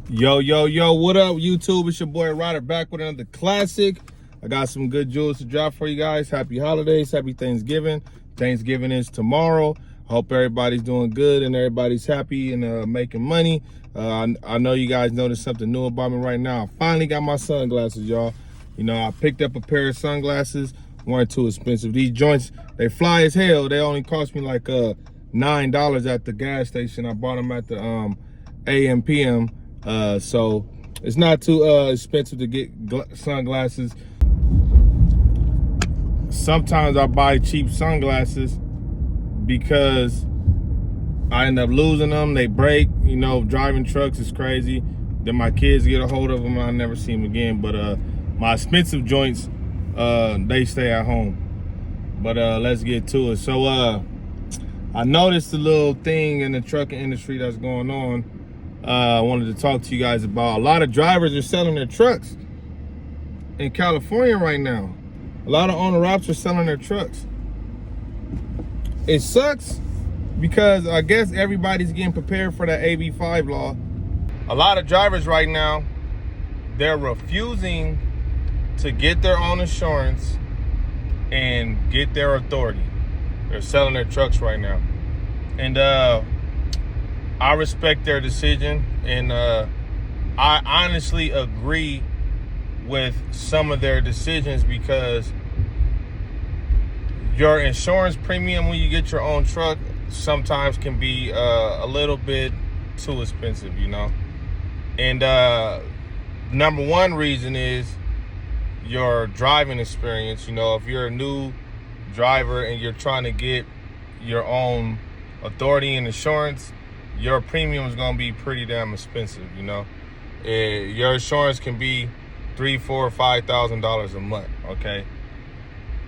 Yo, what up, YouTube? It's your boy Ryder back with another classic. I got some good jewels to drop for you guys. Happy holidays, happy Thanksgiving. Thanksgiving is tomorrow. Hope everybody's doing good and everybody's happy and making money. I know you guys noticed something new about me right now. I finally got my sunglasses, y'all. You know, I picked up a pair of sunglasses. Weren't too expensive. These joints, they fly as hell. They only cost me like $9 at the gas station. I bought them at the AM PM. So it's not too expensive to get sunglasses. Sometimes I buy cheap sunglasses because I end up losing them. They break. You know, driving trucks is crazy. Then my kids get a hold of them and I never see them again. But my expensive joints, they stay at home. But let's get to it. So I noticed a little thing in the trucking industry that's going on. I wanted to talk to you guys about. A lot of drivers are selling their trucks in California right now. A lot of owner-ops are selling their trucks. It sucks because I guess everybody's getting prepared for that AB5 law. A lot of drivers right now, they're refusing to get their own insurance and get their authority. They're selling their trucks right now. And I respect their decision, and I honestly agree with some of their decisions because your insurance premium when you get your own truck sometimes can be a little bit too expensive, you know. And number one reason is your driving experience. You know, if you're a new driver and you're trying to get your own authority and insurance, your premium is going to be pretty damn expensive, you know. Your insurance can be $3,000, $4,000, $5,000 a month, okay?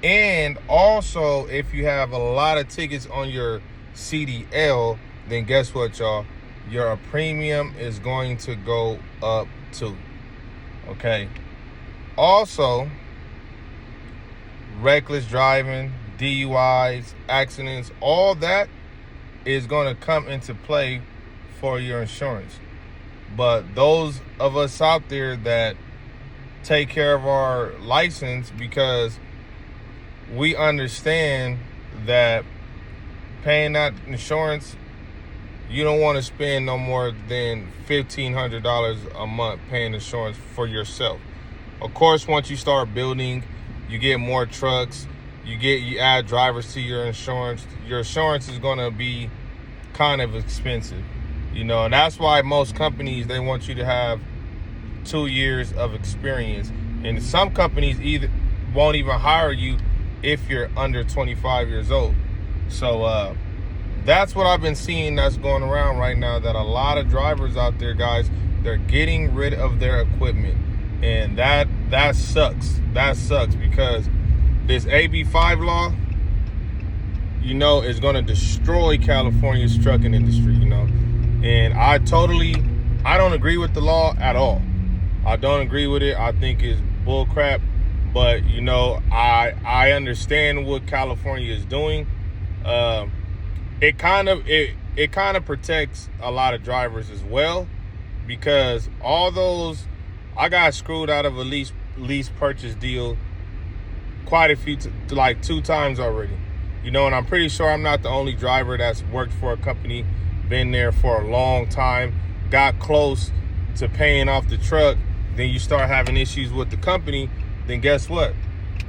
And also, if you have a lot of tickets on your CDL, then guess what, y'all? Your premium is going to go up too, okay? Also, reckless driving, DUIs, accidents, all that is going to come into play for your insurance. But those of us out there that take care of our license, because we understand that paying that insurance, you don't want to spend no more than $1,500 a month paying insurance for yourself. Of course, once you start building, you get more trucks, you add drivers to your insurance is going to be kind of expensive, you know. And that's why most companies, they want you to have 2 years of experience, and some companies won't even hire you if you're under 25 years old. So that's what I've been seeing that's going around right now, that a lot of drivers out there, guys, they're getting rid of their equipment, and that sucks. That sucks because this AB5 law, you know, is going to destroy California's trucking industry, you know. And I don't agree with the law at all. I don't agree with it. I think it's bull crap. But, you know, I understand what California is doing. It kind of protects a lot of drivers as well, because all those, I got screwed out of a lease purchase deal quite a few, like 2 times already, you know. And I'm pretty sure I'm not the only driver that's worked for a company, been there for a long time, got close to paying off the truck, then you start having issues with the company. Then guess what?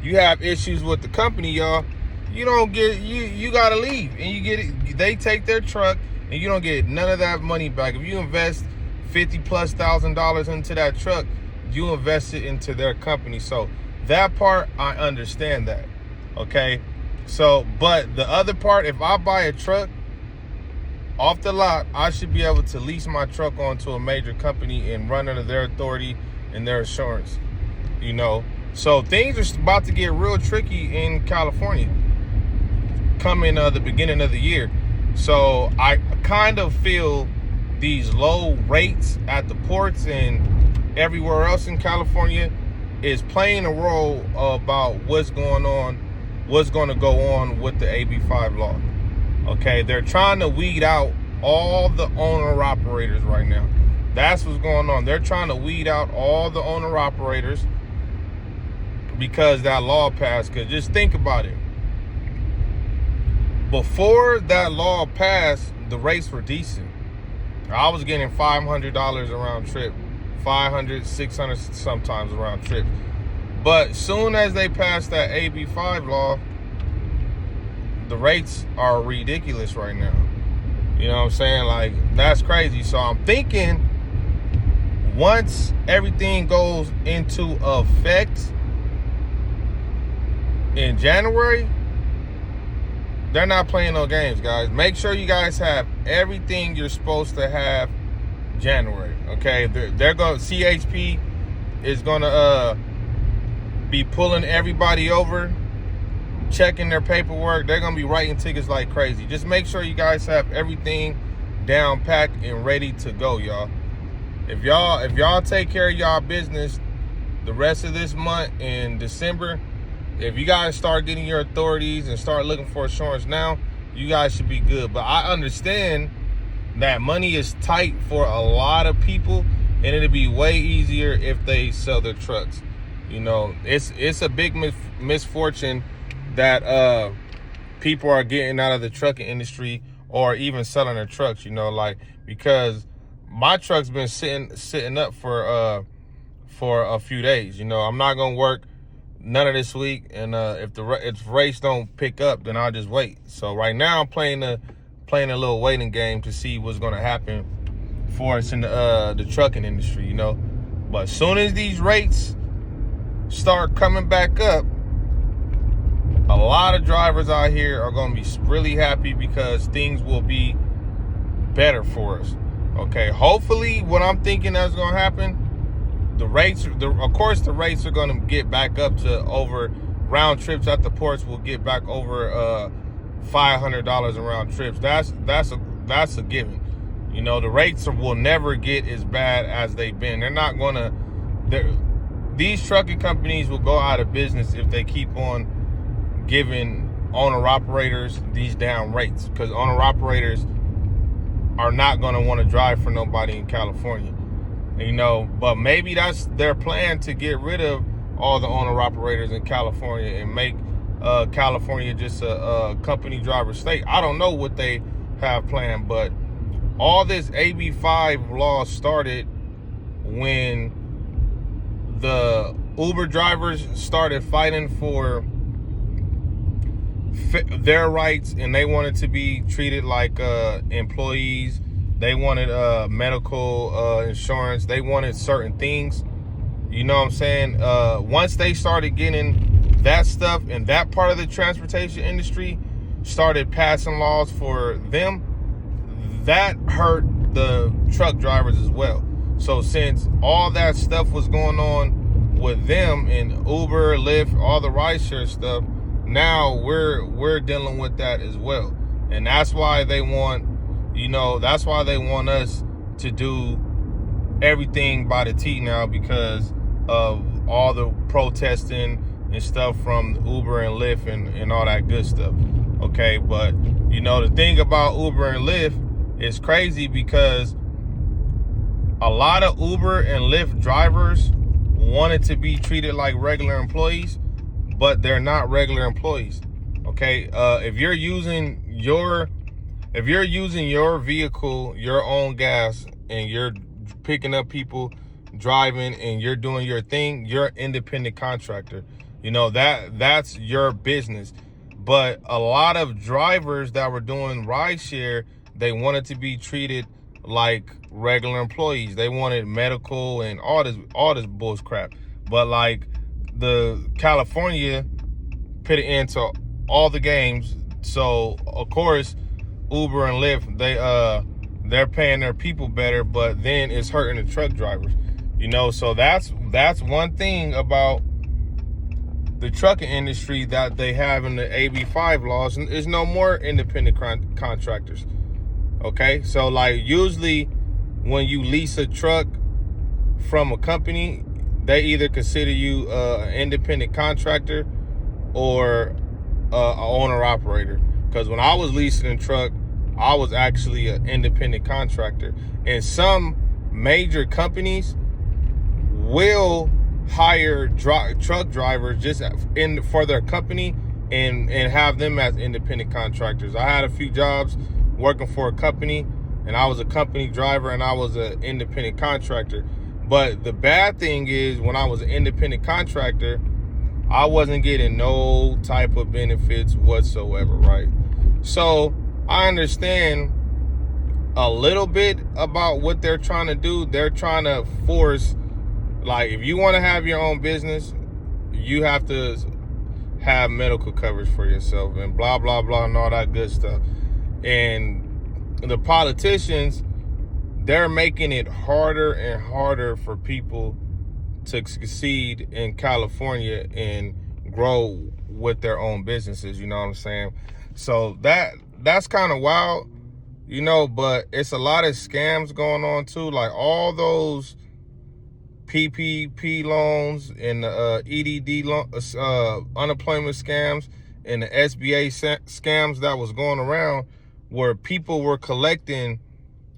You have issues with the company, y'all. You don't get, you gotta leave, and you get it. They take their truck, and you don't get none of that money back. If you invest $50,000+ into that truck, you invest it into their company. So that part, I understand that, okay? So, but the other part, if I buy a truck off the lot, I should be able to lease my truck onto a major company and run under their authority and their insurance, you know. So things are about to get real tricky in California coming the beginning of the year. So I kind of feel these low rates at the ports and everywhere else in California is playing a role about what's going to go on with the AB5 law. Okay, they're trying to weed out all the owner-operators operators right now. That's what's going on. They're trying to weed out all the owner operators because that law passed. Because just think about it. Before that law passed, the rates were decent. I was getting $500 a round trip, $500, $600 sometimes a round trip. But soon as they passed that AB5 law, the rates are ridiculous right now. You know what I'm saying? Like, that's crazy. So I'm thinking once everything goes into effect in January, they're not playing no games, guys. Make sure you guys have everything you're supposed to have January, okay? They're going, CHP is going to be pulling everybody over, checking their paperwork. They're going to be writing tickets like crazy. Just make sure you guys have everything down packed and ready to go, y'all. If y'all take care of y'all business the rest of this month in December, if you guys start getting your authorities and start looking for insurance now, you guys should be good. But I understand that money is tight for a lot of people, and it'll be way easier if they sell their trucks. You know, it's a big misfortune that people are getting out of the trucking industry or even selling their trucks, you know, like, because my truck's been sitting up for a few days. You know, I'm not gonna work none of this week, and if rates don't pick up, then I'll just wait. So right now I'm playing a little waiting game to see what's gonna happen for us in the trucking industry, you know. But as soon as these rates start coming back up, a lot of drivers out here are gonna be really happy because things will be better for us. Okay, hopefully what I'm thinking that's gonna happen, the rates are going to get back up to over round trips at the ports will get back over $500 a round trips. That's a given. You know, the rates will never get as bad as they've been. They're not going to. These trucking companies will go out of business if they keep on giving owner operators these down rates, because owner operators are not going to want to drive for nobody in California. You know, but maybe that's their plan, to get rid of all the owner operators in California and make California just a company driver state. I don't know what they have planned, but all this AB5 law started when the Uber drivers started fighting for their rights, and they wanted to be treated like employees. They wanted medical insurance. They wanted certain things. You know what I'm saying? Once they started getting that stuff, and that part of the transportation industry started passing laws for them, that hurt the truck drivers as well. So since all that stuff was going on with them and Uber, Lyft, all the rideshare stuff, now we're dealing with that as well. And that's why they want, you know, that's why they want us to do everything by the T now, because of all the protesting and stuff from Uber and Lyft and all that good stuff. Okay, but you know, the thing about Uber and Lyft is crazy, because a lot of Uber and Lyft drivers wanted to be treated like regular employees, but they're not regular employees. Okay, if you're using your vehicle, your own gas, and you're picking up people, driving, and you're doing your thing, you're an independent contractor. You know, that's your business. But a lot of drivers that were doing rideshare, they wanted to be treated like regular employees. They wanted medical and all this bull crap. But like, the California put it into all the games. So of course Uber and Lyft, they're paying their people better, but then it's hurting the truck drivers. You know, so that's one thing about the trucking industry that they have in the AB5 laws. Is no more independent contractors. Okay, so like, usually when you lease a truck from a company, they either consider you an independent contractor or an owner operator. Because when I was leasing a truck, I was actually an independent contractor. And some major companies will hire truck drivers just for their company and have them as independent contractors. I had a few jobs working for a company, and I was a company driver and I was an independent contractor. But the bad thing is, when I was an independent contractor, I wasn't getting no type of benefits whatsoever, right? So I understand a little bit about what they're trying to do. They're trying to force, like, if you want to have your own business, you have to have medical coverage for yourself and blah, blah, blah, and all that good stuff. And the politicians, they're making it harder and harder for people to succeed in California and grow with their own businesses, you know what I'm saying? So that's kind of wild, you know, but it's a lot of scams going on too, like all those PPP loans and the EDD unemployment scams and the SBA scams that was going around, where people were collecting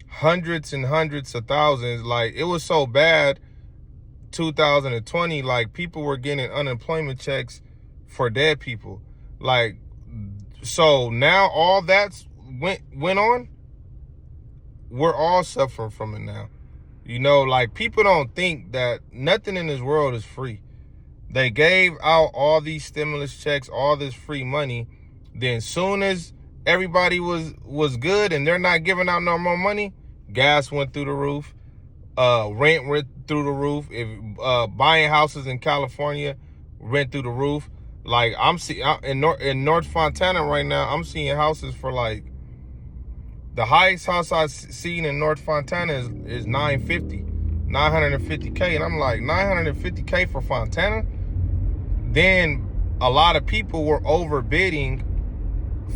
hundreds and hundreds of thousands. Like, it was so bad 2020, like, people were getting unemployment checks for dead people. Like, so now all that's went on, we're all suffering from it now. You know, like, people don't think that nothing in this world is free. They gave out all these stimulus checks, all this free money. Then soon as everybody was good and they're not giving out no more money, gas went through the roof, rent went through the roof. If buying houses in California went through the roof. Like, I'm seeing in North Fontana right now, I'm seeing houses for, like, the highest house I've seen in North Fontana is $950K. And I'm like, $950K for Fontana? Then a lot of people were overbidding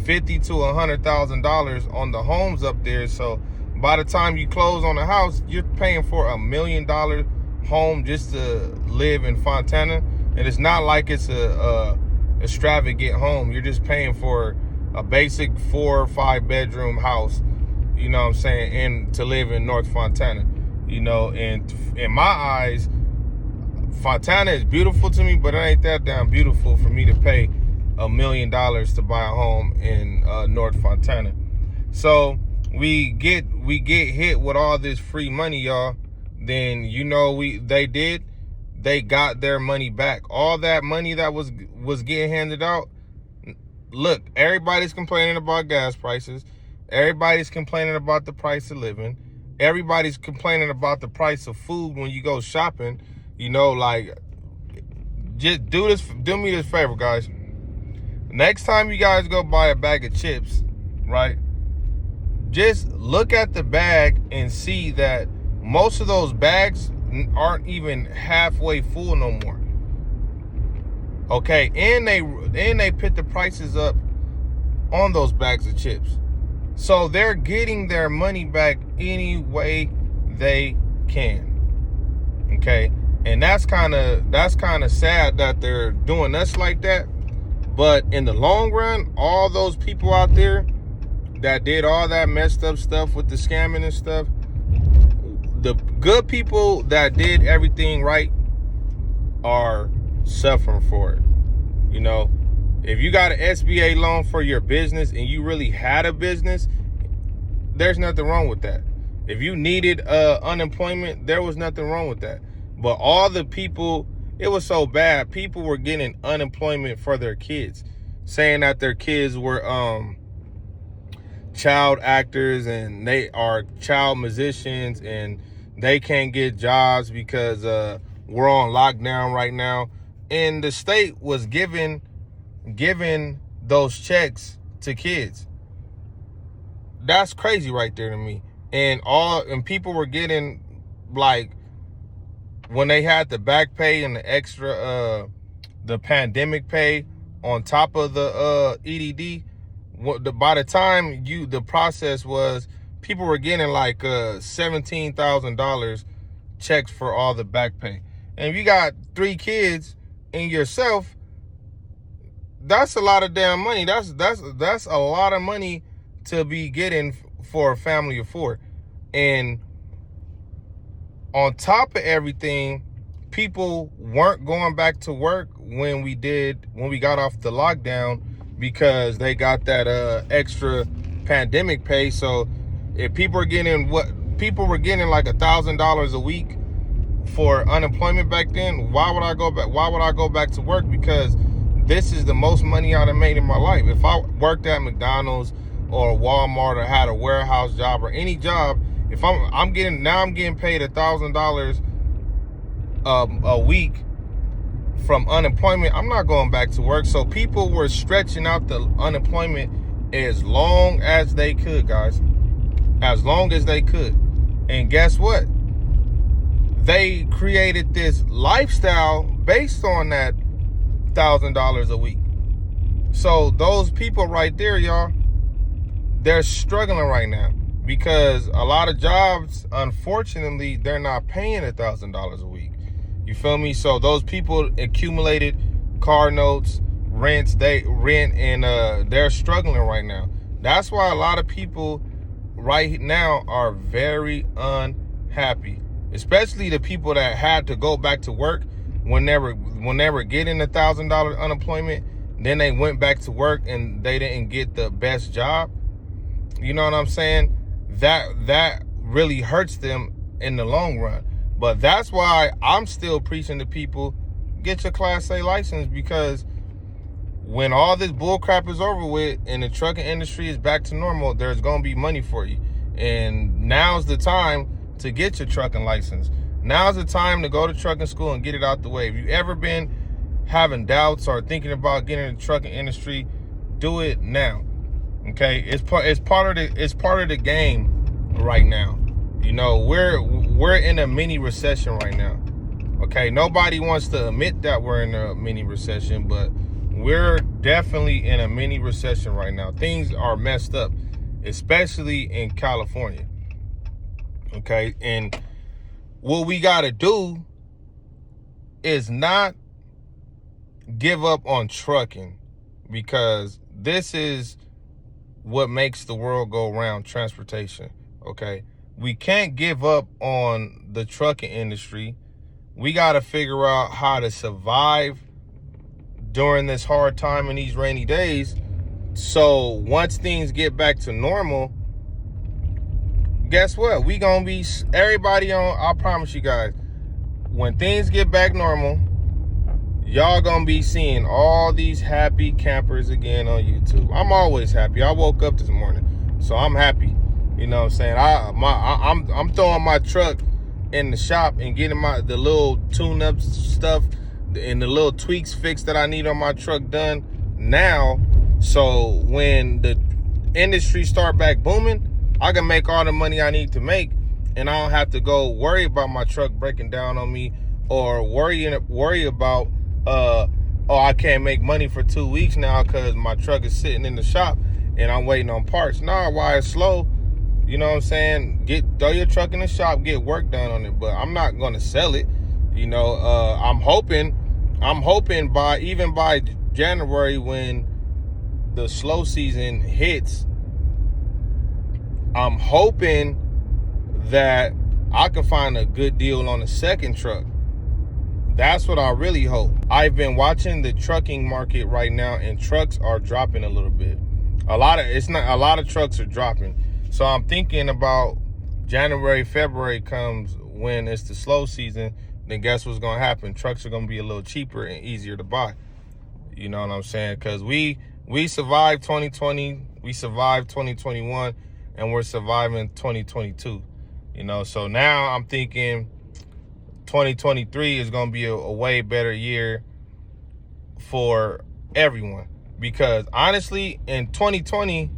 $50,000 to $100,000 on the homes up there. So by the time you close on the house, you're paying for $1 million home just to live in Fontana. And it's not like it's a extravagant home. You're just paying for a basic 4 or 5 bedroom house, you know what I'm saying, and to live in North Fontana, you know. And in my eyes, Fontana is beautiful to me, but it ain't that damn beautiful for me to pay $1 million to buy a home in North Fontana. So we get hit with all this free money, y'all. Then, you know, they got their money back. All that money that was getting handed out. Look, everybody's complaining about gas prices. Everybody's complaining about the price of living. Everybody's complaining about the price of food when you go shopping. You know, like, just do me this favor, guys. Next time you guys go buy a bag of chips, right? Just look at the bag and see that most of those bags aren't even halfway full no more. Okay, and they put the prices up on those bags of chips. So they're getting their money back any way they can. Okay? And that's kind of sad that they're doing us like that. But in the long run, all those people out there that did all that messed up stuff with the scamming and stuff, the good people that did everything right are suffering for it. You know, if you got an SBA loan for your business and you really had a business, there's nothing wrong with that. If you needed unemployment, there was nothing wrong with that. But all the people, it was so bad, people were getting unemployment for their kids, saying that their kids were child actors and they are child musicians and they can't get jobs because we're on lockdown right now. And the state was giving those checks to kids. That's crazy right there to me. And people were getting, like, when they had the back pay and the extra the pandemic pay on top of the EDD, by the time the process was, people were getting like $17,000 checks for all the back pay. And if you got 3 kids and yourself, that's a lot of damn money. That's a lot of money to be getting for a family of four. And on top of everything, people weren't going back to work when we got off the lockdown, because they got that extra pandemic pay. So if people were getting like $1,000 a week for unemployment back then, why would I go back to work? Because this is the most money I'd have made in my life. If I worked at McDonald's or Walmart or had a warehouse job or any job, if I'm getting paid $1,000 a week from unemployment, I'm not going back to work. So people were stretching out the unemployment as long as they could, guys, as long as they could. And guess what? They created this lifestyle based on that $1,000 a week. So those people right there, y'all, they're struggling right now, because a lot of jobs, unfortunately, they're not paying $1,000 a week. You feel me? So those people accumulated car notes, and they're struggling right now. That's why a lot of people right now are very unhappy, especially the people that had to go back to work when they were getting $1,000 unemployment. Then they went back to work and they didn't get the best job. You know what I'm saying? That really hurts them in the long run. But that's why I'm still preaching to people, get your Class A license, because when all this bull crap is over with and the trucking industry is back to normal, there's going to be money for you. And now's the time to get your trucking license. Now's the time to go to trucking school and get it out the way. If you've ever been having doubts or thinking about getting in the trucking industry, do it now. Okay, it's part of the game right now. You know, we're in a mini recession right now. Okay, nobody wants to admit that we're in a mini recession, but we're definitely in a mini recession right now. Things are messed up, especially in California. Okay, and what we got to do is not give up on trucking, because this is what makes the world go round, transportation. Okay, we can't give up on the trucking industry. We got to figure out how to survive during this hard time in these rainy days. So once things get back to normal, guess what? We gonna be everybody on. I promise you guys, when things get back normal, y'all gonna be seeing all these happy campers again on YouTube. I'm always happy. I woke up this morning, so I'm happy. You know what I'm saying? I'm throwing my truck in the shop and getting the little tune-up stuff and the little tweaks fixed that I need on my truck done now. So when the industry start back booming, I can make all the money I need to make, and I don't have to go worry about my truck breaking down on me, or worry about I can't make money for 2 weeks now because my truck is sitting in the shop and I'm waiting on parts. Nah, why it's slow? You know what I'm saying? Throw your truck in the shop, get work done on it. But I'm not gonna sell it. You know, I'm hoping by January, when the slow season hits, I'm hoping that I can find a good deal on the second truck. That's what I really hope. I've been watching the trucking market right now, and trucks are dropping a little bit. A lot of trucks are dropping. So I'm thinking about January, February comes, when it's the slow season, then guess what's gonna happen? Trucks are gonna be a little cheaper and easier to buy. You know what I'm saying? Because we survived 2020, we survived 2021, and we're surviving 2022. You know, so now I'm thinking 2023 is going to be a way better year for everyone, because honestly, in 2020,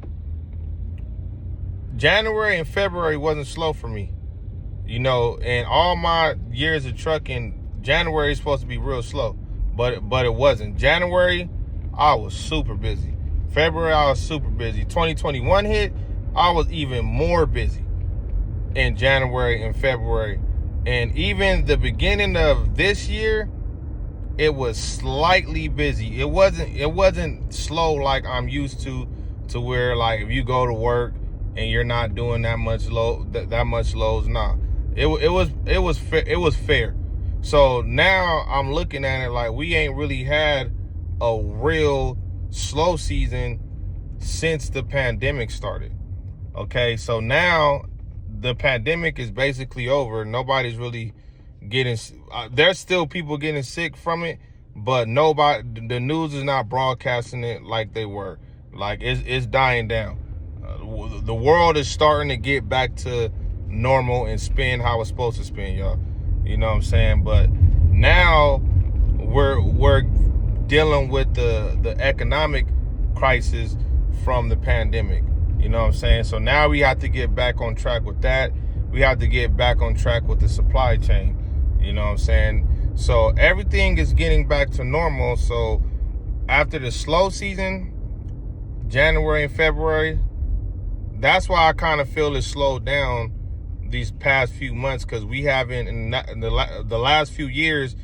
January and February wasn't slow for me. You know, and all my years of trucking, January is supposed to be real slow, but it wasn't. January, I was super busy. February, I was super busy. 2021 hit, I was even more busy in January and February. And even the beginning of this year, it was slightly busy. It wasn't slow like I'm used to to where like if you go to work and you're not doing that much loads. Nah, it was fair. So now I'm looking at it like we ain't really had a real slow season since the pandemic started. Okay, so now the pandemic is basically over. Nobody's really getting, there's still people getting sick from it, but the news is not broadcasting it like they were. Like it's dying down. The world is starting to get back to normal and spin how it's supposed to spin, y'all. You know what I'm saying? But now we're dealing with the economic crisis from the pandemic. You know what I'm saying? So now we have to get back on track with that. We have to get back on track with the supply chain. You know what I'm saying? So everything is getting back to normal. So after the slow season, January and February, that's why I kind of feel it slowed down these past few months, because we haven't, in the last few years,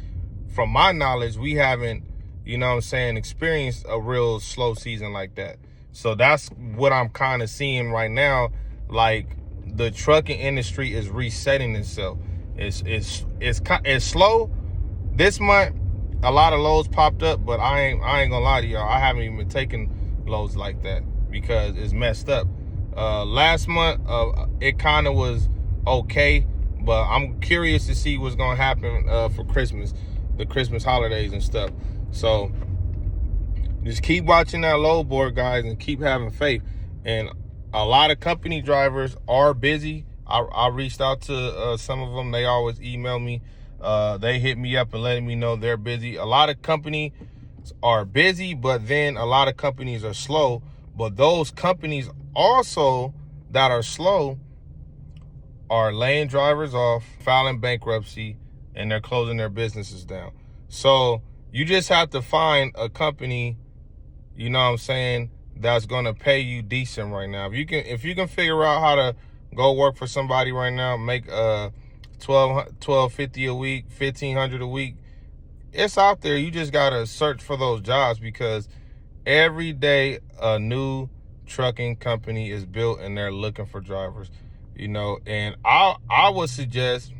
from my knowledge, we haven't, you know what I'm saying, experienced a real slow season like that. So that's what I'm kind of seeing right now. Like the trucking industry is resetting itself. It's slow. This month, a lot of loads popped up, but I ain't gonna lie to y'all. I haven't even been taking loads like that because it's messed up. Last month, it kind of was okay, but I'm curious to see what's gonna happen for Christmas, the Christmas holidays and stuff. So just keep watching that load board, guys, and keep having faith. And a lot of company drivers are busy. I reached out to some of them. They always email me. They hit me up and letting me know they're busy. A lot of companies are busy, but then a lot of companies are slow. But those companies also that are slow are laying drivers off, filing bankruptcy, and they're closing their businesses down. So you just have to find a company, you know what I'm saying, that's gonna pay you decent right now. If you can figure out how to go work for somebody right now, make $12.50 a week, $1,500 a week, it's out there. You just gotta search for those jobs, because every day a new trucking company is built and they're looking for drivers, you know. And I would suggest,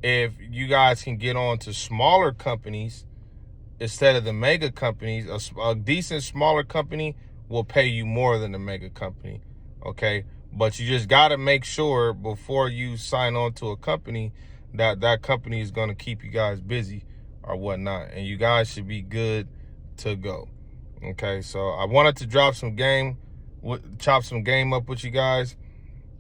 if you guys can get on to smaller companies instead of the mega companies, a decent smaller company will pay you more than the mega company, okay? But you just got to make sure before you sign on to a company that company is going to keep you guys busy or whatnot, and you guys should be good to go, okay? So I wanted to chop some game up with you guys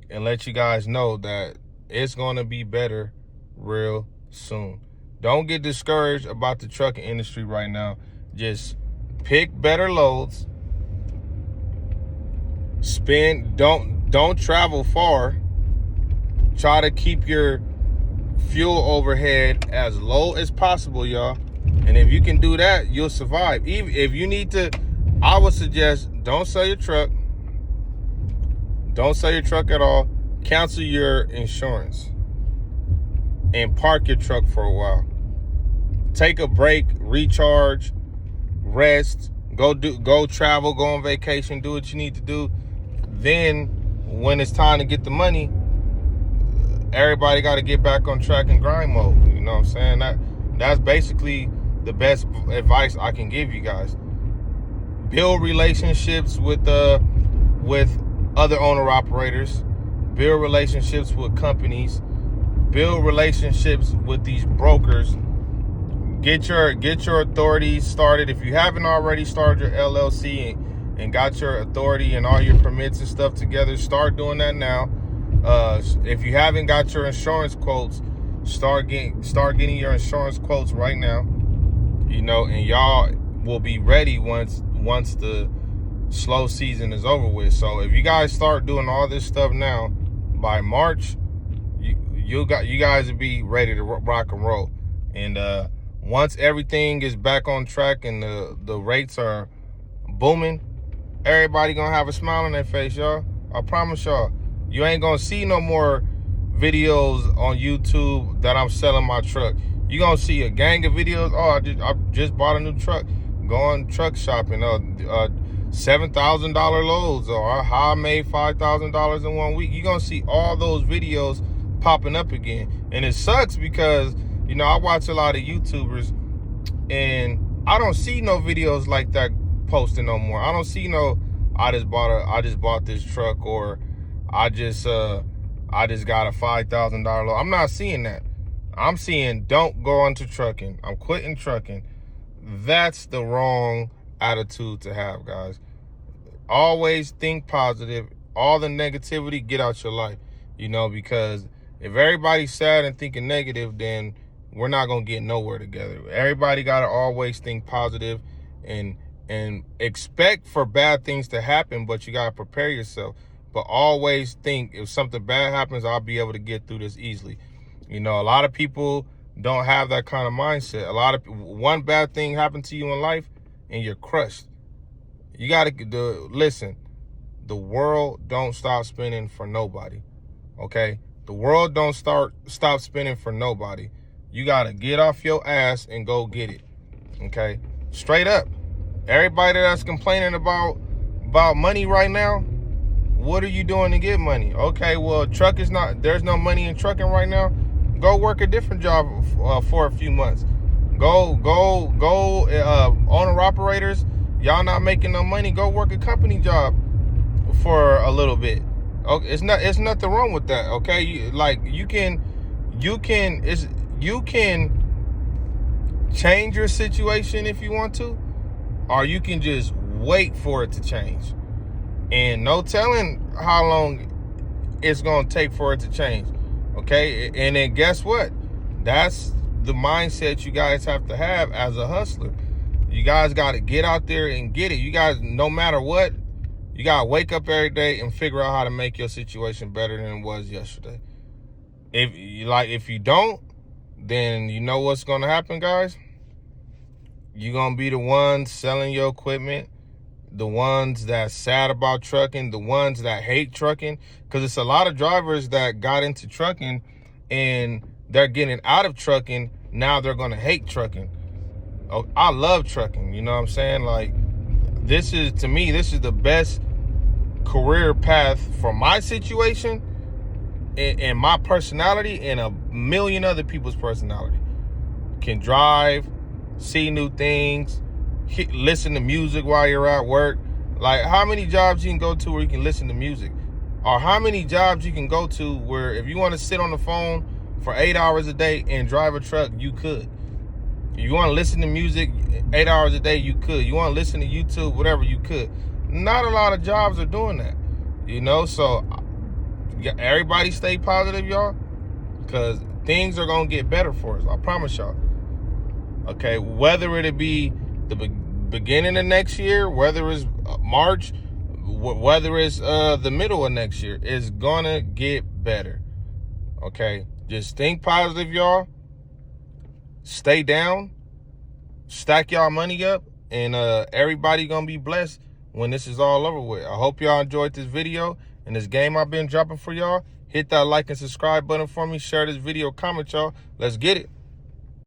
and let you guys know that it's going to be better real soon. Don't get discouraged about the trucking industry right now. Just pick better loads. Don't travel far. Try to keep your fuel overhead as low as possible, y'all. And if you can do that, you'll survive. Even if you need to, I would suggest don't sell your truck. Don't sell your truck at all. Cancel your insurance and park your truck for a while. Take a break, recharge, rest, go travel, go on vacation, do what you need to do. Then when it's time to get the money, everybody got to get back on track and grind mode. You know what I'm saying? That's basically the best advice I can give you guys. Build relationships with other owner operators. Build relationships with companies. Build relationships with these brokers. Get your authority started. If you haven't already started your LLC and got your authority and all your permits and stuff together, start doing that now. If you haven't got your insurance quotes, start getting your insurance quotes right now. You know, and y'all will be ready once the slow season is over with. So if you guys start doing all this stuff now, by March, you guys will be ready to rock and roll. And once everything is back on track and the rates are booming, everybody gonna have a smile on their face, y'all. I promise y'all. You ain't gonna see no more videos on YouTube that I'm selling my truck. You gonna see a gang of videos. Oh, I just bought a new truck. Going truck shopping. $7,000 loads, or how I made $5,000 in 1 week. You're gonna see all those videos popping up again. And it sucks because, you know, I watch a lot of YouTubers and I don't see no videos like that posting no more. I don't see no, I just bought this truck, or I just got a $5,000 load. I'm not seeing that. I'm seeing, don't go into trucking. I'm quitting trucking. That's the wrong attitude to have, guys. Always think positive. All the negativity, get out your life. You know, because if everybody's sad and thinking negative, then we're not gonna get nowhere together. Everybody gotta always think positive and expect for bad things to happen, but you gotta prepare yourself. But always think, if something bad happens, I'll be able to get through this easily. You know, a lot of people don't have that kind of mindset. One bad thing happened to you in life and you're crushed. You gotta listen. The world don't stop spinning for nobody. Okay, the world don't stop spinning for nobody. You gotta get off your ass and go get it. Okay, straight up. Everybody that's complaining about money right now, what are you doing to get money? Okay, well, there's no money in trucking right now. Go work a different job for a few months. Go owner-operators. Y'all not making no money. Go work a company job for a little bit. Okay, it's nothing wrong with that. Okay, you can change your situation if you want to, or you can just wait for it to change. And no telling how long it's gonna take for it to change. Okay, and then guess what? That's the mindset you guys have to have as a hustler. You guys got to get out there and get it. You guys, no matter what, you got to wake up every day and figure out how to make your situation better than it was yesterday. If you don't, then you know what's going to happen, guys? You're going to be the ones selling your equipment, the ones that's sad about trucking, the ones that hate trucking, because it's a lot of drivers that got into trucking and they're getting out of trucking. Now they're going to hate trucking. Oh, I love trucking. You know what I'm saying? Like, to me, this is the best career path for my situation and my personality and a million other people's personality. Can drive, see new things, listen to music while you're at work. Like, how many jobs you can go to where you can listen to music? Or how many jobs you can go to where if you want to sit on the phone for 8 hours a day and drive a truck, you could. If you want to listen to music 8 hours a day, you could. You want to listen to YouTube, whatever, you could. Not a lot of jobs are doing that, you know? So everybody stay positive, y'all, because things are going to get better for us. I promise y'all. Okay, whether it be the beginning of next year, whether it's March, whether it's the middle of next year, it's going to get better. Okay, just think positive, y'all. Stay down, stack y'all money up, and everybody gonna be blessed when this is all over with. I hope y'all enjoyed this video and this game I've been dropping for y'all. Hit that like and subscribe button for me. Share this video, comment, y'all. Let's get it.